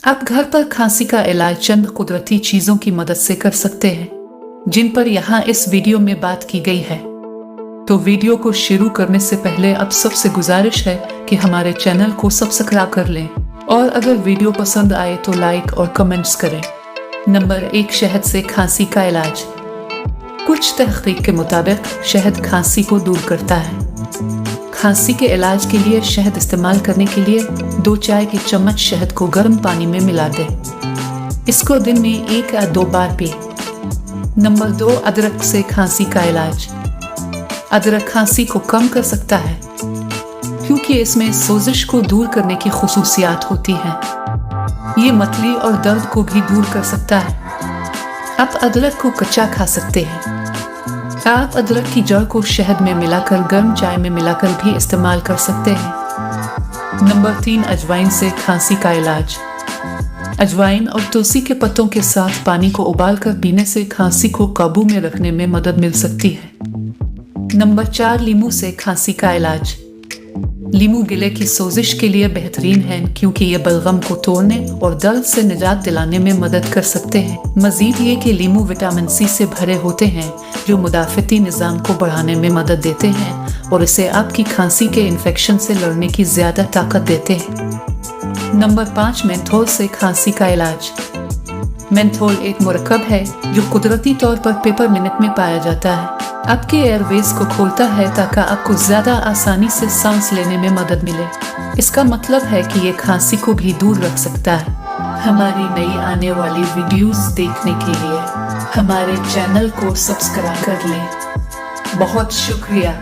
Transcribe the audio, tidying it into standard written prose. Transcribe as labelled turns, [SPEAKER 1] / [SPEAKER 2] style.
[SPEAKER 1] आप घर पर खांसी का इलाज चंद कुदरती चीजों की मदद से कर सकते हैं, जिन पर यहाँ इस वीडियो में बात की गई है। तो वीडियो को शुरू करने से पहले अब सबसे गुजारिश है कि हमारे चैनल को सब्सक्राइब कर लें और अगर वीडियो पसंद आए तो लाइक और कमेंट्स करें। नंबर 1, शहद से खांसी का इलाज। कुछ तहकीक के मुताबिक शहद खांसी को दूर करता है। खांसी के इलाज के लिए शहद इस्तेमाल करने के लिए 2 चाय के चम्मच शहद को गर्म पानी में मिला दें। इसको दिन में 1 या 2 बार पिए। नंबर 2, अदरक से खांसी का इलाज। अदरक खांसी को कम कर सकता है क्योंकि इसमें सोजिश को दूर करने की खुसूसियात होती हैं। ये मतली और दर्द को भी दूर कर सकता है। आप अदरक को कच्चा खा सकते हैं। आप अदरक की जड़ को शहद में मिलाकर गर्म चाय में मिलाकर भी इस्तेमाल कर सकते हैं। नंबर 3, अजवाइन से खांसी का इलाज। अजवाइन और तुलसी के पत्तों के साथ पानी को उबालकर पीने से खांसी को काबू में रखने में मदद मिल सकती है। नंबर 4, लीमू से खांसी का इलाज। लीमू गले की सोजिश के लिए बेहतरीन है क्योंकि ये बलगम को तोड़ने और दर्द से निजात दिलाने में मदद कर सकते हैं। मजीद ये कि लीमू विटामिन सी से भरे होते हैं जो मुदाफ़ती निज़ाम को बढ़ाने में मदद देते हैं और इसे आपकी खांसी के इन्फेक्शन से लड़ने की ज़्यादा ताकत देते हैं। नंबर 5, मेंथोल से खांसी का इलाज। मेंथोल एक मुरक्कब है जो कुदरती तौर पर पेपरमिंट में पाया जाता है। आपके एयरवेज को खोलता है ताकि आपको ज़्यादा आसानी से सांस लेने में मदद मिले। इसका मतलब है कि ये खांसी को भी दूर रख सकता है। हमारी नई आने वाली वीडियोस देखने के लिए हमारे चैनल को सब्सक्राइब कर लें। बहुत शुक्रिया।